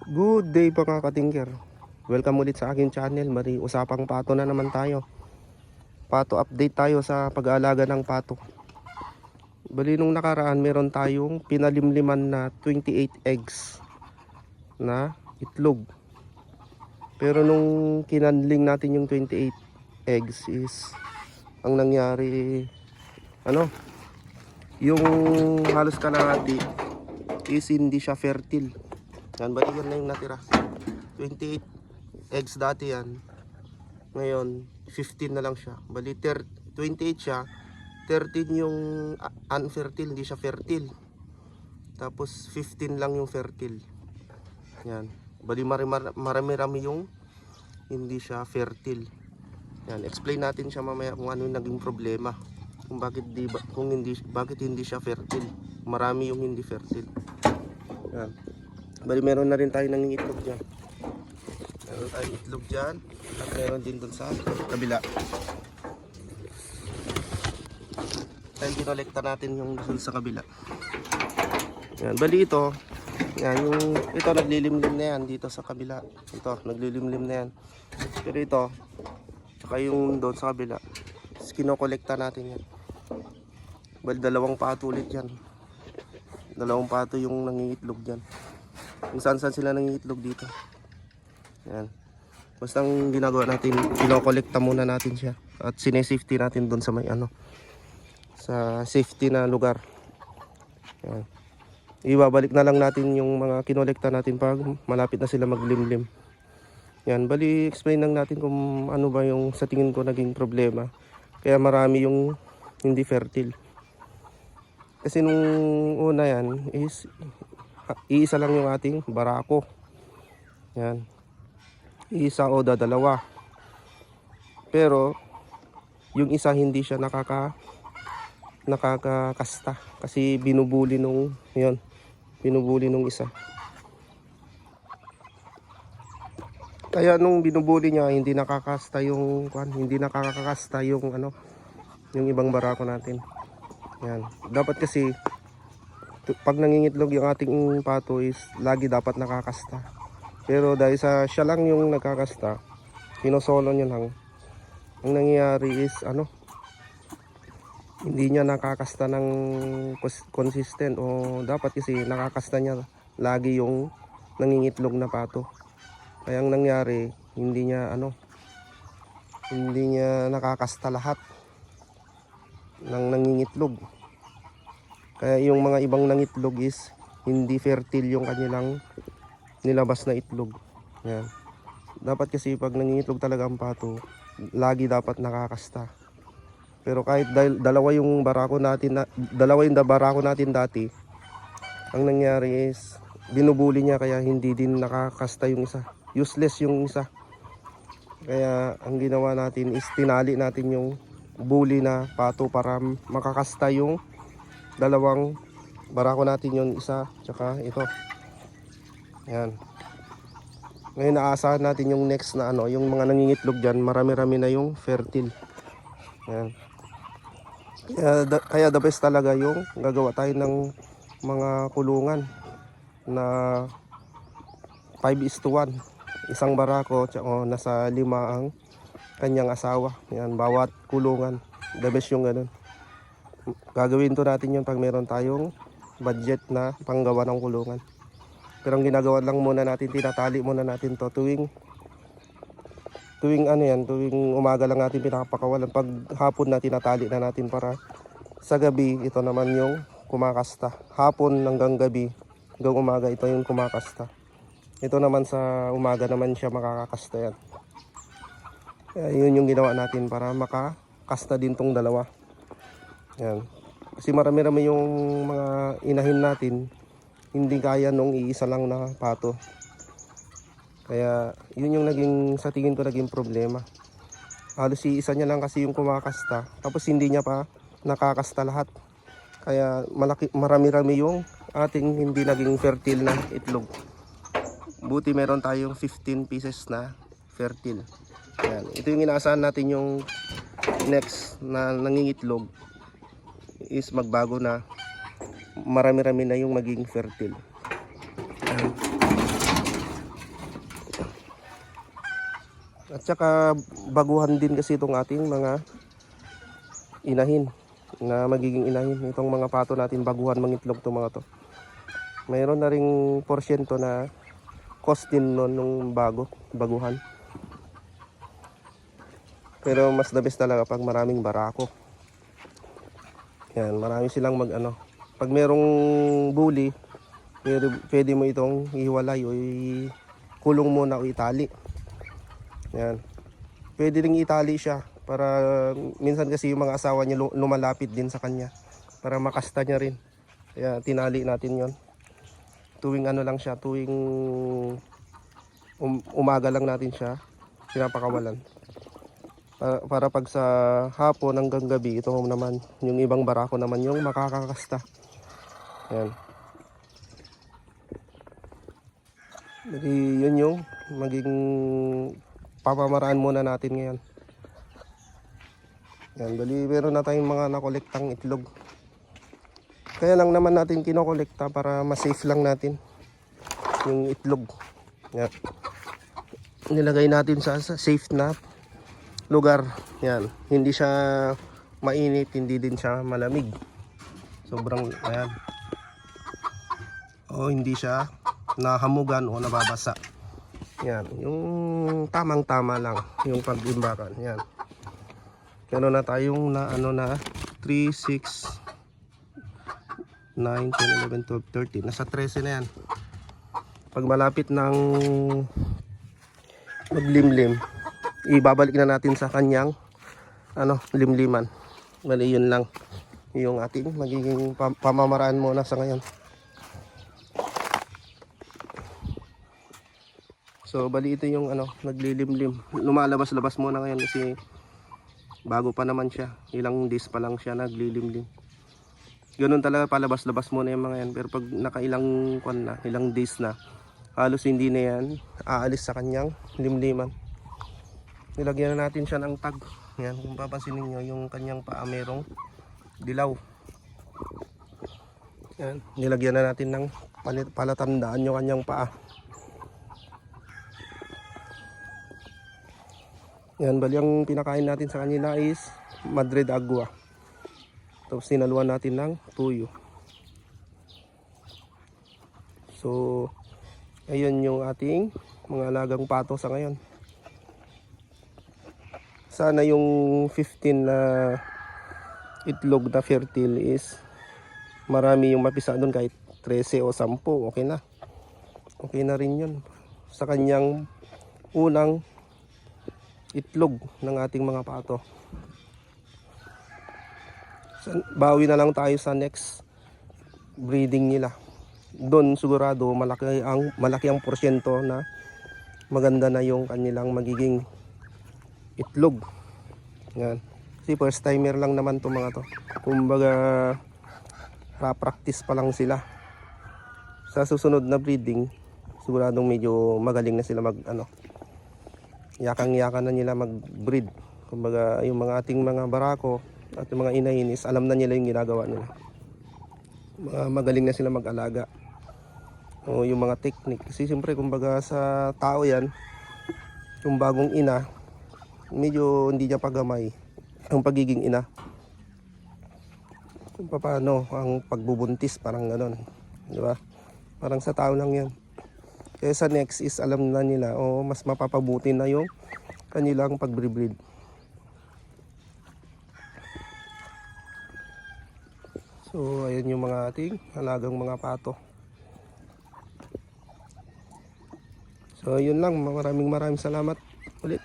Good day mga katingker. Welcome ulit sa aking channel. Mari usapang pato na naman tayo. Pato update tayo sa pag-aalaga ng pato. Bali nung nakaraan meron tayong pinalimliman na 28 eggs na itlog. Pero nung kinandling natin yung 28 eggs is ang nangyari yung halos kalahati is hindi siya fertile. Yan, bali yan na yung natira. 28 eggs dati yan. Ngayon 15 na lang siya. Bali 28 siya, 13 yung unfertile, hindi siya fertile. Tapos 15 lang yung fertile. Yan, bali marami-rami yung hindi siya fertile. Yan, explain natin siya mamaya kung ano yung naging problema, kung bakit hindi siya fertile. Marami yung hindi fertile. Yan, bali meron na rin tayo ng itlog dyan. Meron tayong itlog dyan. At meron din dun sa kabila. Dahil kinolekta natin yung dun sa kabila. Yan, bali ito. Yan, ito naglilimlim na yan dito sa kabila. Ito, naglilimlim na yan. Pero ito, tsaka yung doon sa kabila, kinokolekta natin yan. Bali dalawang pato ulit yan. Dalawang pato yung nangingitlog dyan. Kung saan sila nangingitlog dito. Yan. Basta ang ginagawa natin, kinokolekta muna natin siya. At sinesafety natin doon sa may sa safety na lugar. Yan. Ibabalik na lang natin yung mga kinolekta natin pag malapit na sila maglimlim. Yan, bali explain lang natin kung ano ba yung sa tingin ko naging problema. Kaya marami yung hindi fertile. Kasi nung una yan is iisa lang yung ating barako. Yan. Isa o dalawa. Pero yung isa hindi siya nakakakasta kasi binubuli nung isa. Kaya nung binubuli niya hindi nakakasta yung yung ibang barako natin. Yan. Dapat kasi pag nangingitlog yung ating pato is lagi dapat nakakasta. Pero dahil siya lang yung nagkakasta, pinosolo niya lang. Ang nangyayari is hindi niya nakakasta ng consistent, o dapat kasi nakakasta niya lagi yung nangingitlog na pato. Kaya ang nangyari, hindi niya nakakasta lahat ng nangingitlog. Kaya yung mga ibang nangitlog is hindi fertile yung kanilang nilabas na itlog. Yan. Dapat kasi pag nangingitlog talaga ang pato, lagi dapat nakakasta. Pero kahit dalawa yung barako natin dati, ang nangyari is binubuli niya kaya hindi din nakakasta yung isa. Useless yung isa. Kaya ang ginawa natin is tinali natin yung bully na pato para makakasta yung dalawang barako natin, yung isa tsaka ito. Yan. Ngayon aasahan natin yung next na yung mga nangingitlog dyan, marami-rami na yung fertile. Yan. Kaya the best talaga yung gagawa tayo ng mga kulungan na 5:1. Isang barako tsaka nasa 5 ang kanyang asawa. Yan, bawat kulungan. The best yung ganun. Gagawin to natin yun pag meron tayong budget na panggawa ng kulungan. Pero ang ginagawa lang muna natin, tinatali muna natin to tuwing umaga lang natin pinapakawalan. Pag hapon na tinatali na natin para sa gabi ito naman yung kumakasta. Hapon hanggang gabi, hanggang umaga ito yung kumakasta. Ito naman sa umaga naman siya makakasta yan. Kaya yun yung ginawa natin para makakasta din tong dalawa. Yan. Kasi marami-rami yung mga inahin natin, hindi kaya nung iisa lang na pato. Kaya yun yung sa tingin ko naging problema. Halos iisa niya lang kasi yung kumakasta, tapos hindi niya pa nakakasta lahat. Kaya marami-rami yung ating hindi naging fertile na itlog. Buti meron tayong 15 pieces na fertile. Yan. Ito yung inaasahan natin, yung next na nangingitlog is magbago na, marami-rami na yung maging fertile. At saka baguhan din kasi itong ating mga inahin na magiging inahin. Itong mga pato natin baguhan mangitlog itong mga to. Mayroon na ring porsyento na cost din nun nung baguhan. Pero mas the best talaga pag maraming barako. Yan, marami silang pag merong bully, pwede mo itong ihiwalay o kulong muna o itali. Yan. Pwede ring itali siya para minsan kasi yung mga asawa niya lumalapit din sa kanya para makasta niya rin. Kaya tinali natin yon. Tuwing lang siya, tuwing umaga lang natin siya pinapakawalan. Para pag sa hapon hanggang gabi, ito naman, yung ibang barako naman yung makakakasta. Yan. Jadi yun yung maging pamamaraan muna natin ngayon. Yan, bali meron na tayong mga nakolektang itlog. Kaya lang naman natin kinokolekta para ma-safe lang natin yung itlog. Yan. Nilagay natin sa safe na lugar. Yan. Hindi siya mainit, hindi din siya malamig. Sobrang, ayan. O hindi siya nahamugan o nababasa. Yan. Yung tamang-tama lang yung pag-imbakan. Yan. Meron na tayong na 3, 6, 9, 10, 11, 12, 13. Nasa 13 na yan. Pag malapit ng maglimlim, ibabalik na natin sa kanyang limliman. Bali yun lang yung ating magiging pamamaraan muna sa ngayon. So bali ito yung naglilimlim. Lumalabas-labas muna ngayon kasi bago pa naman siya. Ilang days pa lang siya naglilimlim. Ganun talaga, palabas-labas muna yung mga yan. Pero pag nakailang ilang days na, halos hindi na yan aalis sa kanyang limliman. Nilagyan na natin siya ng tag. Yan, kung papansin niyo yung kanyang paa merong dilaw. Yan, nilagyan na natin ng palatandaan yung kanyang paa. Yan, bali ang pinakain natin sa kanila is Madrid Agua. Tapos sinaluan natin ng tuyo. So, ayun yung ating mga alagang pato sa ngayon. Sana yung 15 na itlog na fertile is marami yung mapisa doon, kahit 13 o 10, okay na. Okay na rin yun sa kanyang unang itlog ng ating mga pato. Bawi na lang tayo sa next breeding nila. Doon sigurado malaki ang porsyento na maganda na yung kanilang magiging itlog. Yan. Kasi first timer lang naman to mga to. Kumbaga practice pa lang sila. Sa susunod na breeding, siguradong medyo magaling na sila yakang-yakan na nila mag-breed. Kumbaga yung mga ating mga barako at yung mga inahin is alam na nila yung ginagawa nila. Magaling na sila mag-alaga. O yung mga technique. Kasi siyempre kumbaga sa tao yan, yung bagong ina, medyo hindi niya pagamay ang pagiging ina. Kung paano ang pagbubuntis, parang gano'n. Di ba? Parang sa tao lang yan. Kaya sa next is alam na nila mas mapapabuti na yung kanilang pag-breed. So ayan yung mga ating halagang mga pato. So yun lang, maraming salamat ulit.